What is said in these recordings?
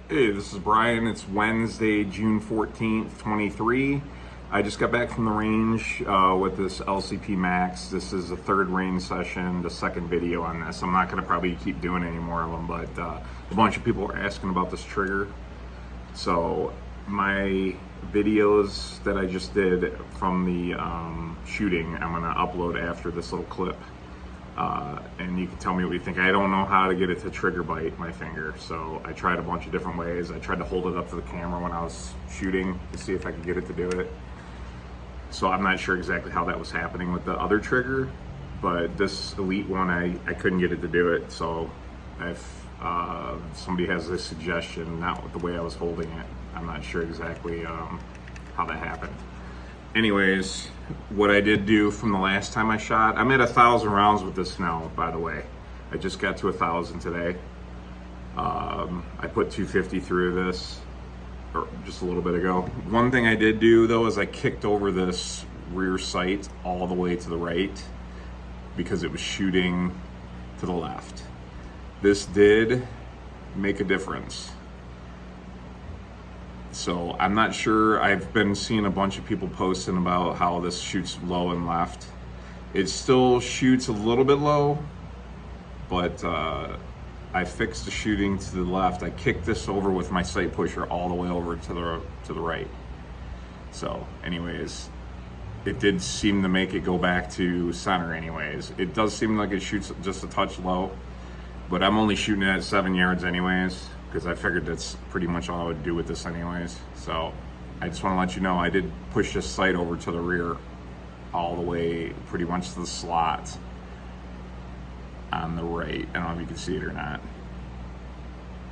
Hey, this is Brian. It's Wednesday, June 14th, 23. I just got back from the range with this LCP Max. This is the third range session, the second video on this. I'm not going to probably keep doing any more of them, but a bunch of people are asking about this trigger. So my videos that I just did from the shooting, I'm going to upload after this little clip. And you can tell me what you think. I don't know how to get it to trigger bite my finger, so I tried a bunch of different ways. I tried to hold it up to the camera when I was shooting to see if I could get it to do it. So I'm not sure exactly how that was happening with the other trigger, but this Elite one, I couldn't get it to do it. So if somebody has a suggestion, not with the way I was holding it, I'm not sure exactly how that happened. Anyways, what I did do from the last time I shot, I'm at 1,000 rounds with this now, by the way. I just got to 1,000 today. I put 250 through this or just a little bit ago. One thing I did do though is I kicked over this rear sight all the way to the right because it was shooting to the left. This did make a difference. So I'm not sure. I've been seeing a bunch of people posting about how this shoots low and left. It still shoots a little bit low, but I fixed the shooting to the left. I kicked this over with my sight pusher all the way over to the right. So anyways, it did seem to make it go back to center anyways. It does seem like it shoots just a touch low, but I'm only shooting it at 7 yards anyways, because I figured that's pretty much all I would do with this anyways. So I just want to let you know I did push this sight over to the rear all the way pretty much to the slot on the right. I don't know if you can see it or not.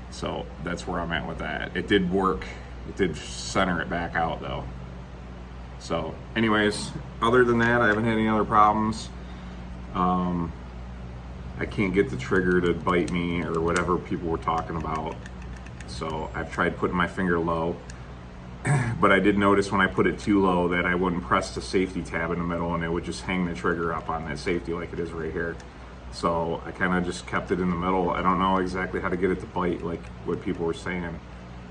So that's where I'm at with that. It did work. It did center it back out though. So anyways, other than that, I haven't had any other problems. I can't get the trigger to bite me or whatever people were talking about. So I've tried putting my finger low, but I did notice when I put it too low that I wouldn't press the safety tab in the middle and it would just hang the trigger up on that safety like it is right here. So I kind of just kept it in the middle. I don't know exactly how to get it to bite like what people were saying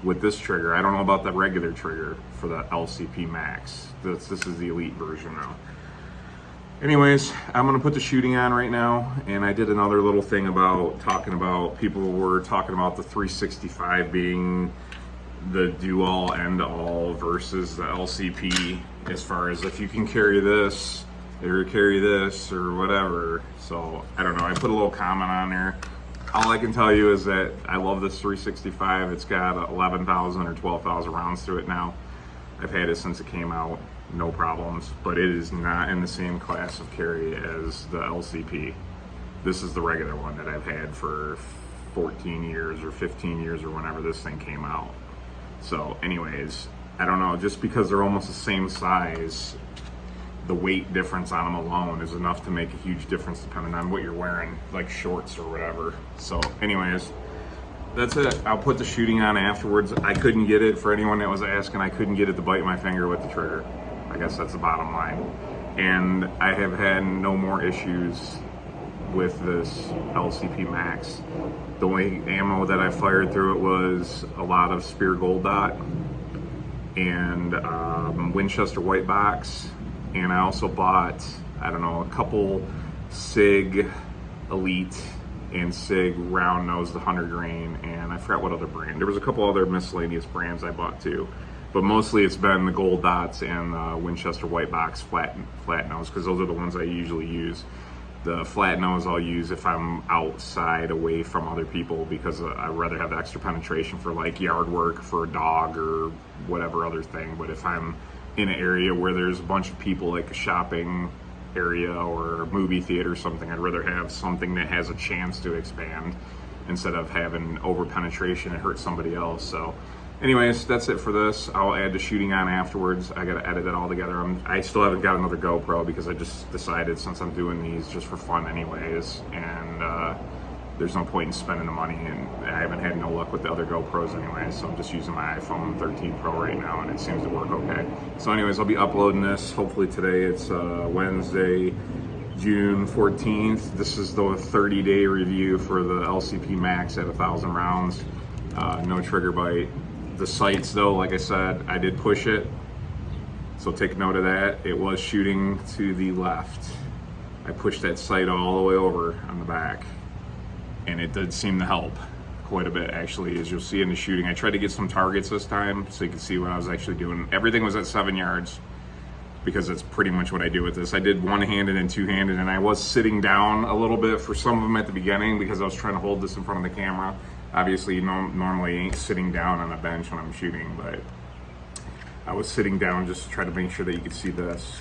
with this trigger. I don't know about the regular trigger for the LCP Max. This is the Elite version now. Anyways, I'm gonna put the shooting on right now, and I did another little thing about talking about, people were talking about the 365 being the do-all, end-all versus the LCP as far as if you can carry this or carry this or whatever. So I don't know, I put a little comment on there. All I can tell you is that I love this 365. It's got 11,000 or 12,000 rounds through it now. I've had it since it came out, no problems, but it is not in the same class of carry as the LCP. This is the regular one that I've had for 14 years or 15 years or whenever this thing came out. So anyways, I don't know, just because they're almost the same size, the weight difference on them alone is enough to make a huge difference depending on what you're wearing, like shorts or whatever. So anyways, that's it. I'll put the shooting on afterwards. I couldn't get it, for anyone that was asking, I couldn't get it to bite my finger with the trigger. I guess that's the bottom line. And I have had no more issues with this LCP Max. The only ammo that I fired through it was a lot of Spear Gold Dot and Winchester White Box. And I also bought, I don't know, a couple Sig Elite and Sig round nosed 100 grain, and I forgot what other brand. There was a couple other miscellaneous brands I bought too, but mostly it's been the Gold Dots and the Winchester White Box flat nose, because those are the ones I usually use. The flat nose I'll use if I'm outside away from other people, because I'd rather have the extra penetration for like yard work for a dog or whatever other thing. But if I'm in an area where there's a bunch of people, like a shopping area or a movie theater or something, I'd rather have something that has a chance to expand instead of having over penetration and hurt somebody else. So anyways, that's it for this. I'll add the shooting on afterwards. I gotta edit it all together. I still haven't got another GoPro because I just decided, since I'm doing these just for fun anyways, and there's no point in spending the money, and I haven't had no luck with the other GoPros anyway, so I'm just using my iPhone 13 Pro right now, and it seems to work okay. So anyways, I'll be uploading this hopefully today. It's Wednesday, June 14th. This is the 30-day review for the LCP Max at 1,000 rounds. No trigger bite. The sights though, like I said, I did push it. So take note of that. It was shooting to the left. I pushed that sight all the way over on the back, and it did seem to help quite a bit actually, as you'll see in the shooting. I tried to get some targets this time so you can see what I was actually doing. Everything was at 7 yards because that's pretty much what I do with this. I did one-handed and two-handed, and I was sitting down a little bit for some of them at the beginning because I was trying to hold this in front of the camera. Obviously, you normally ain't sitting down on a bench when I'm shooting, but I was sitting down just to try to make sure that you could see this.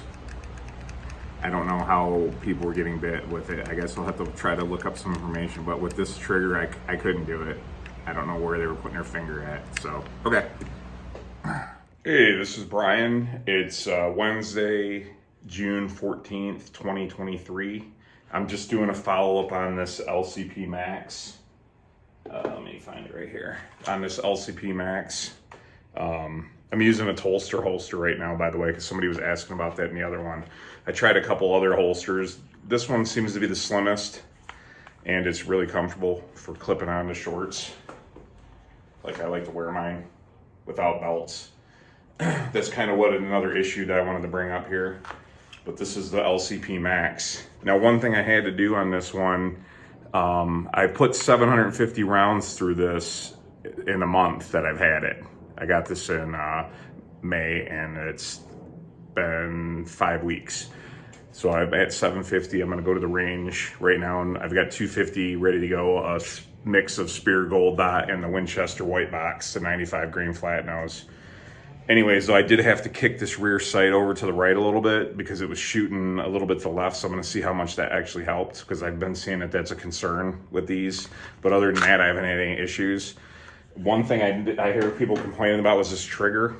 I don't know how people were getting bit with it. I guess I'll have to try to look up some information, but with this trigger, I couldn't do it. I don't know where they were putting their finger at, so, okay. Hey, this is Brian. It's Wednesday, June 14th, 2023. I'm just doing a follow-up on this LCP Max. Let me find it right here. On this LCP Max. I'm using a holster right now, by the way, because somebody was asking about that in the other one. I tried a couple other holsters. This one seems to be the slimmest, and it's really comfortable for clipping on the shorts. Like I like to wear mine without belts. That's kind of what another issue that I wanted to bring up here. But this is the LCP Max. Now, one thing I had to do on this one, I put 750 rounds through this in a month that I've had it. I got this in May, and it's been 5 weeks. So I'm at 750. I'm gonna go to the range right now, and I've got 250 ready to go. A mix of Spear Gold Dot and the Winchester White Box, the 95 grain flat nose. Anyways, though, I did have to kick this rear sight over to the right a little bit because it was shooting a little bit to the left. So I'm gonna see how much that actually helped, because I've been seeing that that's a concern with these. But other than that, I haven't had any issues. One thing I hear people complaining about was this trigger.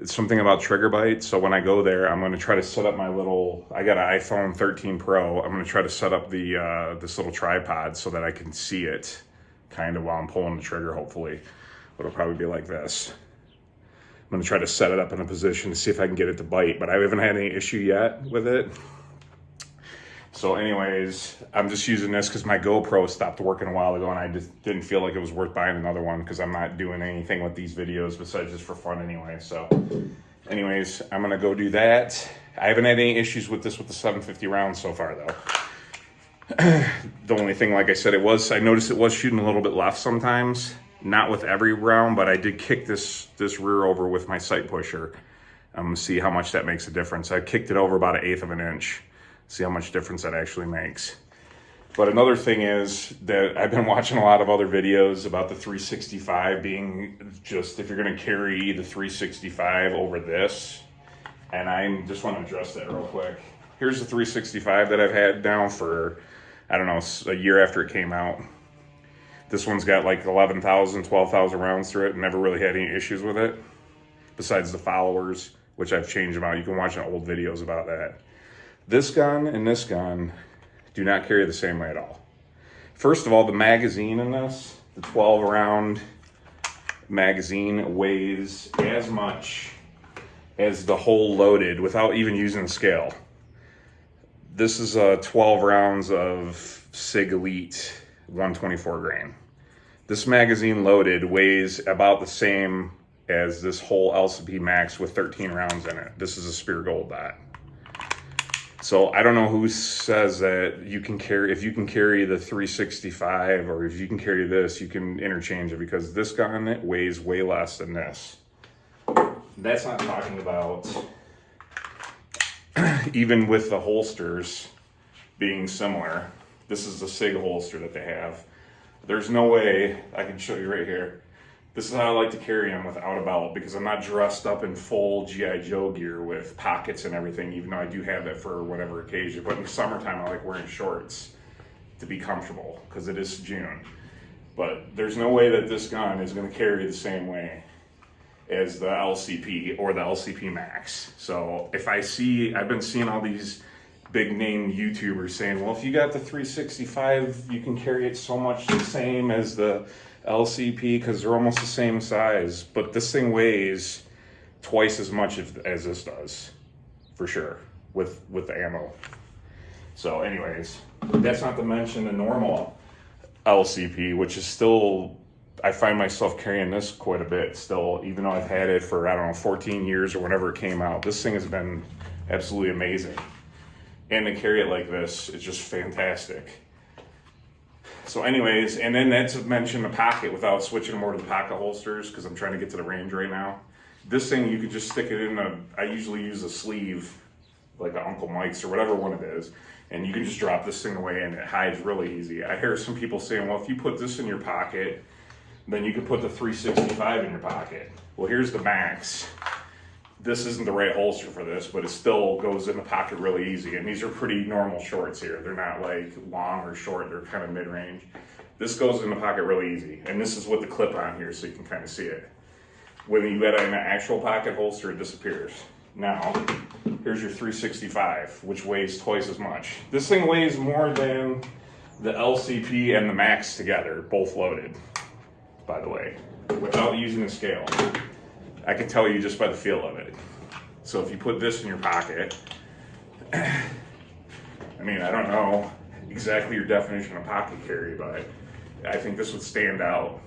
It's something about trigger bite. So when I go there, I'm going to try to set up my little, I got an iPhone 13 Pro. I'm going to try to set up the this little tripod so that I can see it kind of while I'm pulling the trigger, hopefully. It'll probably be like this. I'm going to try to set it up in a position to see if I can get it to bite, but I haven't had any issue yet with it. So anyways, I'm just using this because my GoPro stopped working a while ago, and I just didn't feel like it was worth buying another one because I'm not doing anything with these videos besides just for fun anyway. So anyways, I'm going to go do that. I haven't had any issues with this with the 750 rounds so far, though. The only thing, like I said, I noticed it was shooting a little bit left sometimes. Not with every round, but I did kick this rear over with my sight pusher. I'm going to see how much that makes a difference. I kicked it over about 1/8 of an inch. See how much difference that actually makes. But another thing is that I've been watching a lot of other videos about the 365 being just, if you're gonna carry the 365 over this, and I just wanna address that real quick. Here's the 365 that I've had now for, I don't know, a year after it came out. This one's got like 11,000, 12,000 rounds through it, and never really had any issues with it, besides the followers, which I've changed them out. You can watch old videos about that. This gun and this gun do not carry the same way at all. First of all, the magazine in this, the 12 round magazine, weighs as much as the whole loaded without even using the scale. This is 12 rounds of Sig Elite 124 grain. This magazine loaded weighs about the same as this whole LCP Max with 13 rounds in it. This is a Spear Gold Dot. So I don't know who says that you can carry, if you can carry the 365 or if you can carry this, you can interchange it, because this gun, it weighs way less than this. That's not talking about even with the holsters being similar. This is the Sig holster that they have. There's no way, I can show you right here. This is how I like to carry them without a belt, because I'm not dressed up in full G.I. Joe gear with pockets and everything, even though I do have that for whatever occasion. But in the summertime, I like wearing shorts to be comfortable, because it is June. But there's no way that this gun is going to carry the same way as the LCP or the LCP Max. So if I've been seeing all these big name YouTubers saying, well, if you got the 365, you can carry it so much the same as the LCP because they're almost the same size. But this thing weighs twice as much as this does, for sure, with the ammo. So anyways, that's not to mention the normal LCP, which is still I find myself carrying this quite a bit still, even though I've had it for, I don't know, 14 years or whenever it came out. This thing has been absolutely amazing. And to carry it like this is just fantastic. So anyways, and then that's to mention the pocket without switching more to the pocket holsters, because I'm trying to get to the range right now. This thing, you could just stick it in I usually use a sleeve, like a Uncle Mike's or whatever one it is, and you can just drop this thing away and it hides really easy. I hear some people saying, well, if you put this in your pocket, then you could put the 365 in your pocket. Well, here's the Max. This isn't the right holster for this, but it still goes in the pocket really easy. And these are pretty normal shorts here. They're not like long or short, they're kind of mid-range. This goes in the pocket really easy. And this is with the clip on here, so you can kind of see it. When you get an actual pocket holster, it disappears. Now, here's your 365, which weighs twice as much. This thing weighs more than the LCP and the Max together, both loaded, by the way, without using a scale. I can tell you just by the feel of it. So if you put this in your pocket, I mean, I don't know exactly your definition of pocket carry, but I think this would stand out.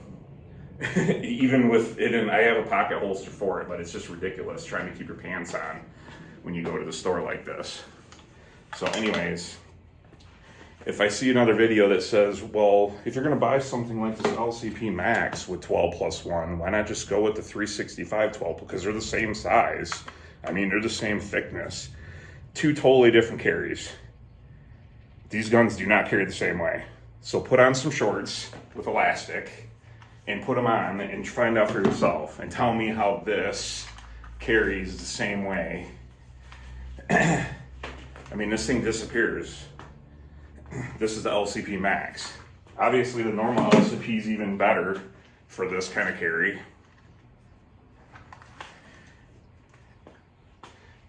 Even with it, and I have a pocket holster for it, but it's just ridiculous trying to keep your pants on when you go to the store like this. So anyways, if I see another video that says, well, if you're going to buy something like this LCP Max with 12+1, why not just go with the 365 12? Because they're the same size. I mean, they're the same thickness. Two totally different carries. These guns do not carry the same way. So put on some shorts with elastic and put them on and find out for yourself and tell me how this carries the same way. I mean, this thing disappears. This is the LCP Max. Obviously, the normal LCP is even better for this kind of carry.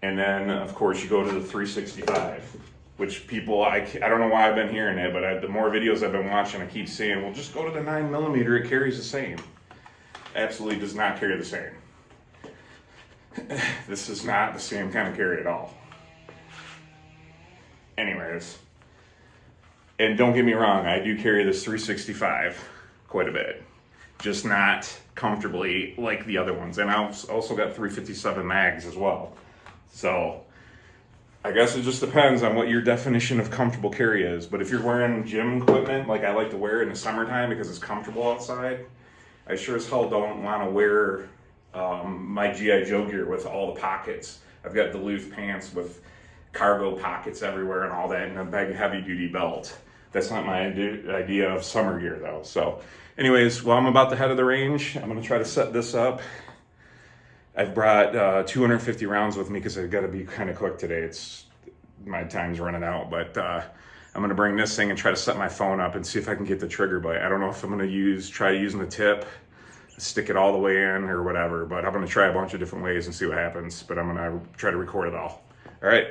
And then, of course, you go to the 365, which people, I don't know why I've been hearing it, but the more videos I've been watching, I keep saying, well, just go to the 9mm, it carries the same. Absolutely does not carry the same. This is not the same kind of carry at all. Anyways. And don't get me wrong, I do carry this 365 quite a bit. Just not comfortably like the other ones. And I've also got 357 mags as well. So I guess it just depends on what your definition of comfortable carry is. But if you're wearing gym equipment, like I like to wear in the summertime because it's comfortable outside, I sure as hell don't want to wear my G.I. Joe gear with all the pockets. I've got Duluth pants with cargo pockets everywhere and all that, and a big heavy duty belt. That's not my idea of summer gear though. So anyways, well, I'm about to head to the range. I'm gonna try to set this up. I've brought 250 rounds with me because I've got to be kind of quick today. My time's running out, but I'm gonna bring this thing and try to set my phone up and see if I can get the trigger bite. I don't know if I'm gonna try using the tip, stick it all the way in or whatever, but I'm gonna try a bunch of different ways and see what happens, but I'm gonna try to record it all. All right.